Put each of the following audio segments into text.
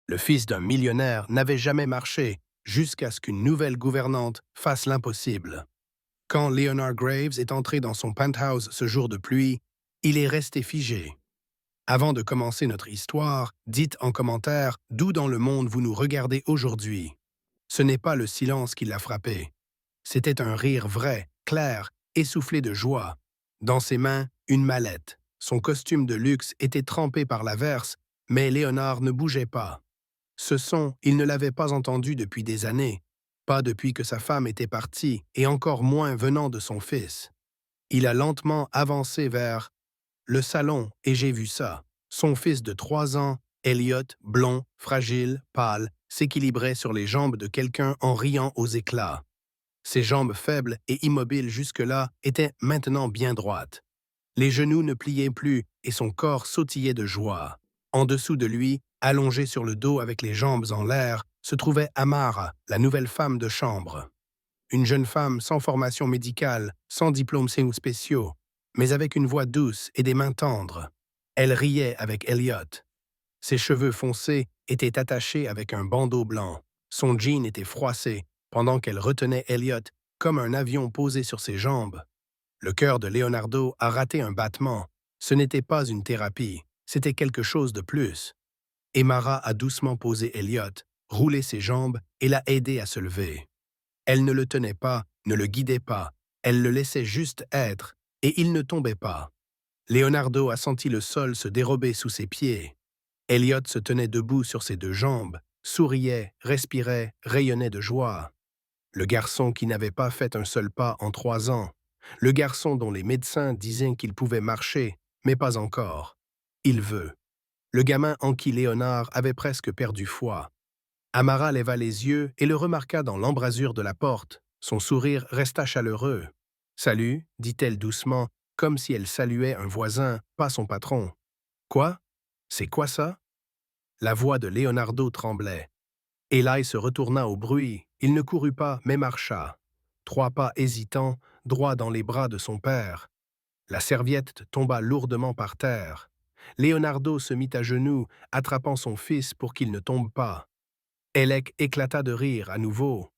Le fils d'un millionnaire n'avait jamais marché jusqu'à ce qu'une nouvelle gouvernante fasse l'impossible. Quand Leonard Graves est entré dans son penthouse ce jour de pluie, il est resté figé. Avant de commencer notre histoire, dites en commentaire d'où dans le monde vous nous regardez aujourd'hui. Ce n'est pas le silence qui l'a frappé. C'était un rire vrai, clair, essoufflé de joie. Dans ses mains, une mallette. Son costume de luxe était trempé par l'averse, mais Léonard ne bougeait pas. Ce son, il ne l'avait pas entendu depuis des années, pas depuis que sa femme était partie, et encore moins venant de son fils. Il a lentement avancé vers le salon, et j'ai vu ça. Son fils de 3 ans, Elliot, blond, fragile, pâle, s'équilibrait sur les jambes de quelqu'un en riant aux éclats. Ses jambes faibles et immobiles jusque-là étaient maintenant bien droites. Les genoux ne pliaient plus et son corps sautillait de joie. En dessous de lui, allongée sur le dos avec les jambes en l'air, se trouvait Amara, la nouvelle femme de chambre. Une jeune femme sans formation médicale, sans diplômes spéciaux, mais avec une voix douce et des mains tendres. Elle riait avec Elliot. Ses cheveux foncés étaient attachés avec un bandeau blanc. Son jean était froissé, pendant qu'elle retenait Elliot comme un avion posé sur ses jambes. Le cœur de Leonardo a raté un battement. Ce n'était pas une thérapie, c'était quelque chose de plus. Emara a doucement posé Elliot, roulé ses jambes et l'a aidé à se lever. Elle ne le tenait pas, ne le guidait pas, elle le laissait juste être, et il ne tombait pas. Leonardo a senti le sol se dérober sous ses pieds. Elliot se tenait debout sur ses 2 jambes, souriait, respirait, rayonnait de joie. Le garçon qui n'avait pas fait un seul pas en 3 ans. Le garçon dont les médecins disaient qu'il pouvait marcher, mais pas encore. Il veut. Le gamin en qui Léonard avait presque perdu foi. Amara leva les yeux et le remarqua dans l'embrasure de la porte. Son sourire resta chaleureux. « Salut », dit-elle doucement, comme si elle saluait un voisin, pas son patron. « Quoi? C'est quoi ça ?» La voix de Leonardo tremblait. Eli se retourna au bruit. Il ne courut pas, mais marcha. 3 pas hésitants, droit dans les bras de son père. La serviette tomba lourdement par terre. Leonardo se mit à genoux, attrapant son fils pour qu'il ne tombe pas. Elec éclata de rire à nouveau.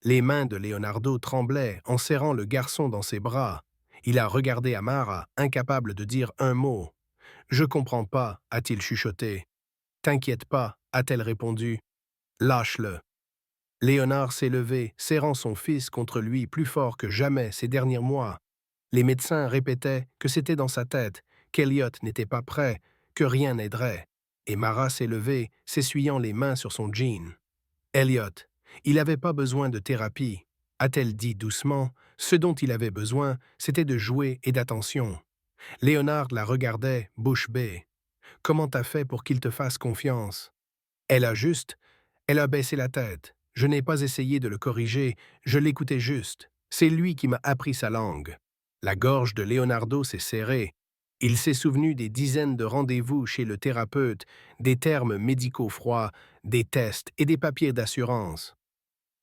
Les mains de Leonardo tremblaient en serrant le garçon dans ses bras. Il a regardé Amara, incapable de dire un mot. « Je comprends pas », a-t-il chuchoté. « T'inquiète pas », a-t-elle répondu. « Lâche-le. » Léonard s'est levé, serrant son fils contre lui plus fort que jamais ces derniers mois. Les médecins répétaient que c'était dans sa tête, qu'Elliot n'était pas prêt, que rien n'aiderait. Et Mara s'est levée, s'essuyant les mains sur son jean. Elliot, il n'avait pas besoin de thérapie, a-t-elle dit doucement. Ce dont il avait besoin, c'était de jouer et d'attention. Léonard la regardait, bouche bée. Comment t'as fait pour qu'il te fasse confiance? Elle a baissé la tête. Je n'ai pas essayé de le corriger, je l'écoutais juste. C'est lui qui m'a appris sa langue. La gorge de Leonardo s'est serrée. Il s'est souvenu des dizaines de rendez-vous chez le thérapeute, des termes médicaux froids, des tests et des papiers d'assurance.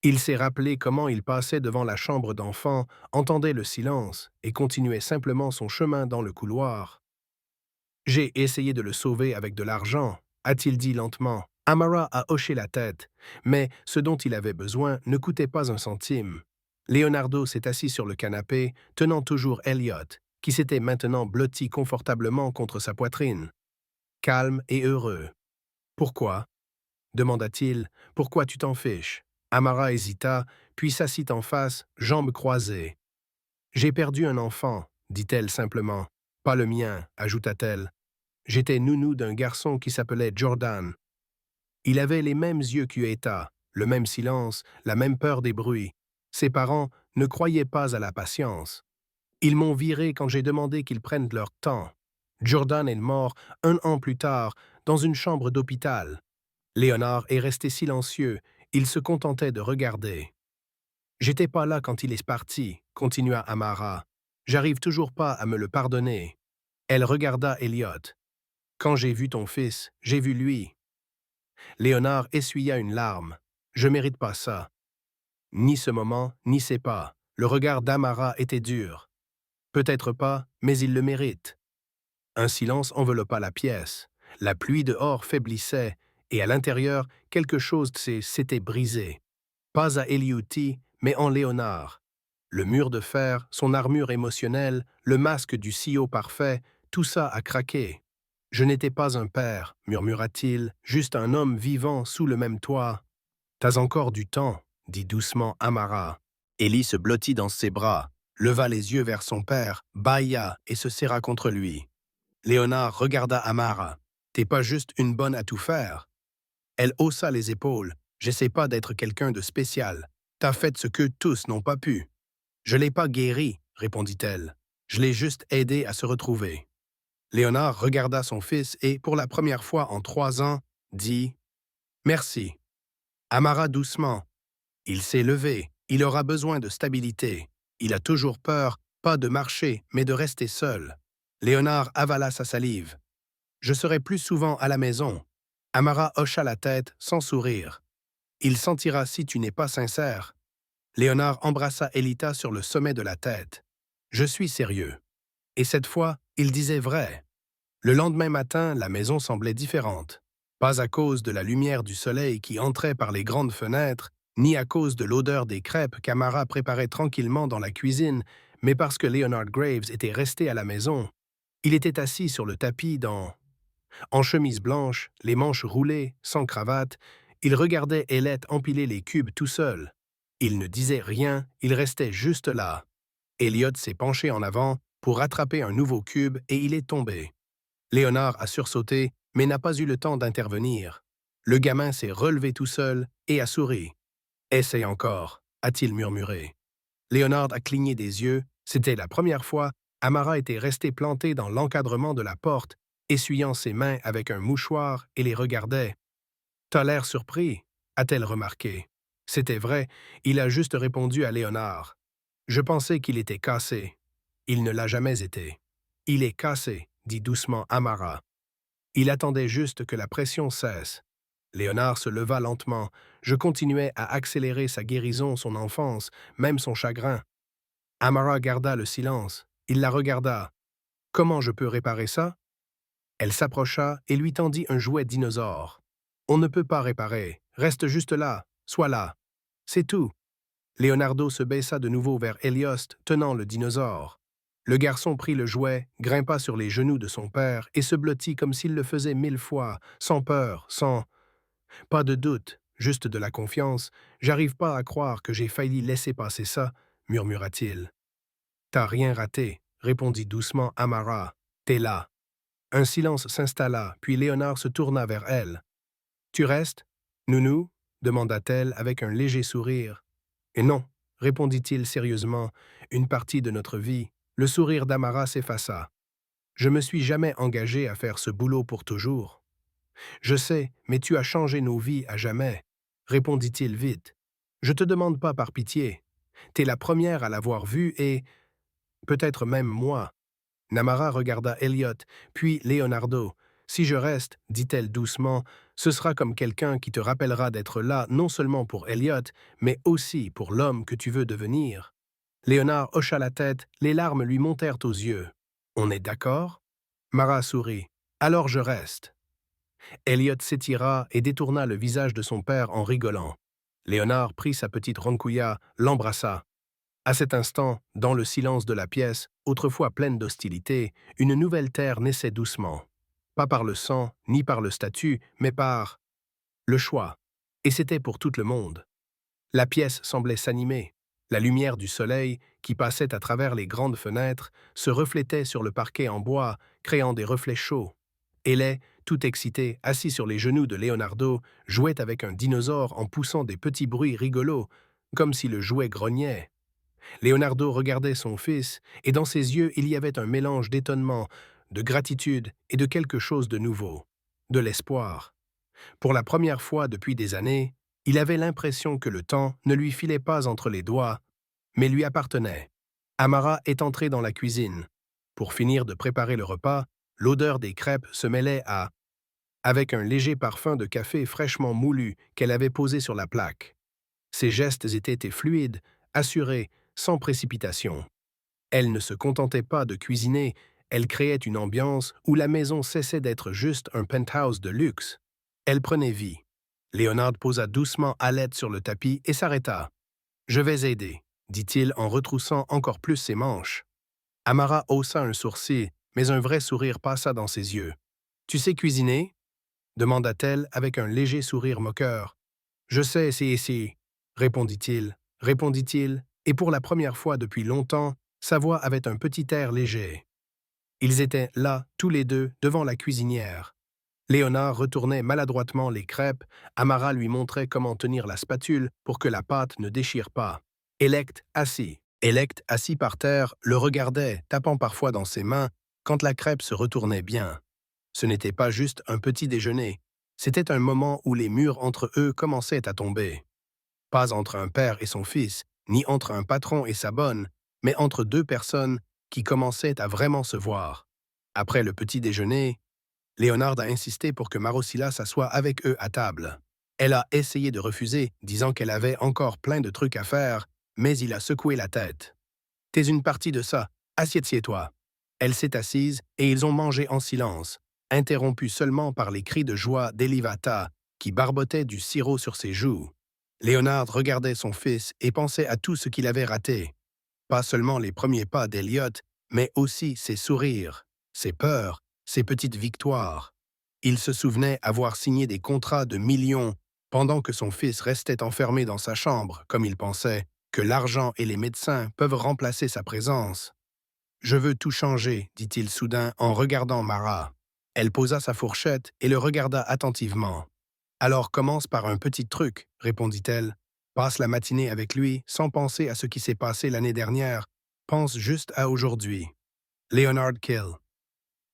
Il s'est rappelé comment il passait devant la chambre d'enfant, entendait le silence et continuait simplement son chemin dans le couloir. J'ai essayé de le sauver avec de l'argent, a-t-il dit lentement. Amara a hoché la tête, mais ce dont il avait besoin ne coûtait pas un centime. Leonardo s'est assis sur le canapé, tenant toujours Elliot, qui s'était maintenant blotti confortablement contre sa poitrine. Calme et heureux. « Pourquoi ?» demanda-t-il. « Pourquoi tu t'en fiches ?» Amara hésita, puis s'assit en face, jambes croisées. « J'ai perdu un enfant, » dit-elle simplement. « Pas le mien, ajouta-t-elle. J'étais nounou d'un garçon qui s'appelait Jordan. Il avait les mêmes yeux qu'Ueta, le même silence, la même peur des bruits. Ses parents ne croyaient pas à la patience. Ils m'ont viré quand j'ai demandé qu'ils prennent leur temps. Jordan est mort 1 an plus tard, dans une chambre d'hôpital. Léonard est resté silencieux, il se contentait de regarder. J'étais pas là quand il est parti, continua Amara. J'arrive toujours pas à me le pardonner. Elle regarda Elliot. Quand j'ai vu ton fils, j'ai vu lui. Léonard essuya une larme. Je mérite pas ça. Ni ce moment, ni ses pas. Le regard d'Amara était dur. Peut-être pas, mais il le mérite. Un silence enveloppa la pièce. La pluie dehors faiblissait, et à l'intérieur, quelque chose s'était brisé. Pas à Eliuti, mais en Léonard. Le mur de fer, son armure émotionnelle, le masque du CEO parfait, tout ça a craqué. Je n'étais pas un père, murmura-t-il, juste un homme vivant sous le même toit. T'as encore du temps, dit doucement Amara. Ellie se blottit dans ses bras, leva les yeux vers son père, bâilla et se serra contre lui. Léonard regarda Amara. T'es pas juste une bonne à tout faire. Elle haussa les épaules. J'essaie pas d'être quelqu'un de spécial. T'as fait ce que tous n'ont pas pu. Je l'ai pas guéri, répondit-elle. Je l'ai juste aidé à se retrouver. Léonard regarda son fils et, pour la première fois en 3 ans, dit « Merci ». Amara doucement. Il s'est levé. Il aura besoin de stabilité. Il a toujours peur, pas de marcher, mais de rester seul. Léonard avala sa salive. Je serai plus souvent à la maison. Amara hocha la tête sans sourire. Il sentira si tu n'es pas sincère. Léonard embrassa Elita sur le sommet de la tête. Je suis sérieux. Et cette fois, il disait vrai. Le lendemain matin, la maison semblait différente. Pas à cause de la lumière du soleil qui entrait par les grandes fenêtres, ni à cause de l'odeur des crêpes qu'Amara préparait tranquillement dans la cuisine, mais parce que Leonard Graves était resté à la maison. Il était assis sur le tapis en chemise blanche, les manches roulées, sans cravate, il regardait Elette empiler les cubes tout seul. Il ne disait rien, il restait juste là. Elliot s'est penché en avant pour rattraper un nouveau cube et il est tombé. Léonard a sursauté, mais n'a pas eu le temps d'intervenir. Le gamin s'est relevé tout seul et a souri. « Essaye encore », a-t-il murmuré. Léonard a cligné des yeux. C'était la première fois. Amara était restée plantée dans l'encadrement de la porte, essuyant ses mains avec un mouchoir et les regardait. « T'as l'air surpris », a-t-elle remarqué. C'était vrai, il a juste répondu à Léonard. « Je pensais qu'il était cassé. » Il ne l'a jamais été. « Il est cassé », dit doucement Amara. Il attendait juste que la pression cesse. Léonard se leva lentement. Je continuais à accélérer sa guérison, son enfance, même son chagrin. Amara garda le silence. Il la regarda. « Comment je peux réparer ça ?» Elle s'approcha et lui tendit un jouet dinosaure. « On ne peut pas réparer. Reste juste là. Sois là. C'est tout. » Leonardo se baissa de nouveau vers Hélioste, tenant le dinosaure. Le garçon prit le jouet, grimpa sur les genoux de son père et se blottit comme s'il le faisait 1000 fois, sans peur, sans... Pas de doute, juste de la confiance. J'arrive pas à croire que j'ai failli laisser passer ça, murmura-t-il. T'as rien raté, répondit doucement Amara. T'es là. Un silence s'installa, puis Léonard se tourna vers elle. Tu restes, nounou demanda-t-elle avec un léger sourire. Et non, répondit-il sérieusement, une partie de notre vie. Le sourire d'Amara s'effaça. Je me suis jamais engagé à faire ce boulot pour toujours. Je sais, mais tu as changé nos vies à jamais, répondit-il vite. Je te demande pas par pitié. T'es la première à l'avoir vu et... peut-être même moi. Namara regarda Elliot, puis Leonardo. Si je reste, dit-elle doucement, ce sera comme quelqu'un qui te rappellera d'être là non seulement pour Elliot, mais aussi pour l'homme que tu veux devenir. Léonard hocha la tête, les larmes lui montèrent aux yeux. On est d'accord? Mara sourit. Alors je reste. Elliot s'étira et détourna le visage de son père en rigolant. Léonard prit sa petite ronquilla, l'embrassa. À cet instant, dans le silence de la pièce, autrefois pleine d'hostilité, une nouvelle terre naissait doucement. Pas par le sang, ni par le statut, mais par le choix. Et c'était pour tout le monde. La pièce semblait s'animer. La lumière du soleil, qui passait à travers les grandes fenêtres, se reflétait sur le parquet en bois, créant des reflets chauds. Ellie, tout excité, assis sur les genoux de Leonardo, jouait avec un dinosaure en poussant des petits bruits rigolos, comme si le jouet grognait. Leonardo regardait son fils, et dans ses yeux il y avait un mélange d'étonnement, de gratitude et de quelque chose de nouveau, de l'espoir. Pour la première fois depuis des années, il avait l'impression que le temps ne lui filait pas entre les doigts, mais lui appartenait. Amara est entrée dans la cuisine. Pour finir de préparer le repas, l'odeur des crêpes se mêlait avec un léger parfum de café fraîchement moulu qu'elle avait posé sur la plaque. Ses gestes étaient fluides, assurés, sans précipitation. Elle ne se contentait pas de cuisiner, elle créait une ambiance où la maison cessait d'être juste un penthouse de luxe. Elle prenait vie. Léonard posa doucement à l'aide sur le tapis et s'arrêta. « Je vais aider, » dit-il en retroussant encore plus ses manches. Amara haussa un sourcil, mais un vrai sourire passa dans ses yeux. « Tu sais cuisiner ?» demanda-t-elle avec un léger sourire moqueur. « Je sais essayer, répondit-il, et pour la première fois depuis longtemps, sa voix avait un petit air léger. Ils étaient là, tous les deux, devant la cuisinière. Léonard retournait maladroitement les crêpes, Amara lui montrait comment tenir la spatule pour que la pâte ne déchire pas. Elect, assis par terre, le regardait, tapant parfois dans ses mains, quand la crêpe se retournait bien. Ce n'était pas juste un petit déjeuner, c'était un moment où les murs entre eux commençaient à tomber. Pas entre un père et son fils, ni entre un patron et sa bonne, mais entre deux personnes qui commençaient à vraiment se voir. Après le petit déjeuner, Léonard a insisté pour que Marocilla s'assoie avec eux à table. Elle a essayé de refuser, disant qu'elle avait encore plein de trucs à faire, mais il a secoué la tête. « T'es une partie de ça, assieds-toi. » Elle s'est assise et ils ont mangé en silence, interrompus seulement par les cris de joie d'Elivata, qui barbotait du sirop sur ses joues. Léonard regardait son fils et pensait à tout ce qu'il avait raté. Pas seulement les premiers pas d'Elliot, mais aussi ses sourires, ses peurs, ses petites victoires. Il se souvenait avoir signé des contrats de millions pendant que son fils restait enfermé dans sa chambre, comme il pensait que l'argent et les médecins peuvent remplacer sa présence. « Je veux tout changer, » dit-il soudain en regardant Mara. Elle posa sa fourchette et le regarda attentivement. « Alors commence par un petit truc, » répondit-elle. « Passe la matinée avec lui sans penser à ce qui s'est passé l'année dernière. Pense juste à aujourd'hui. » Leonard Kill.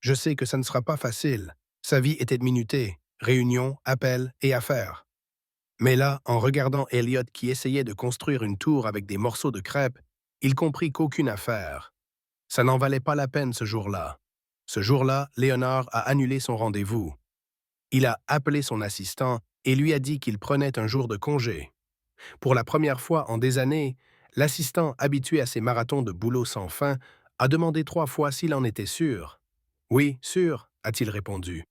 Je sais que ça ne sera pas facile. Sa vie était minutée, réunions, appels et affaires. Mais là, en regardant Elliot qui essayait de construire une tour avec des morceaux de crêpes, il comprit qu'aucune affaire. Ça n'en valait pas la peine ce jour-là. Ce jour-là, Léonard a annulé son rendez-vous. Il a appelé son assistant et lui a dit qu'il prenait un jour de congé. Pour la première fois en des années, l'assistant, habitué à ces marathons de boulot sans fin, a demandé 3 fois s'il en était sûr. « Oui, sûr », a-t-il répondu.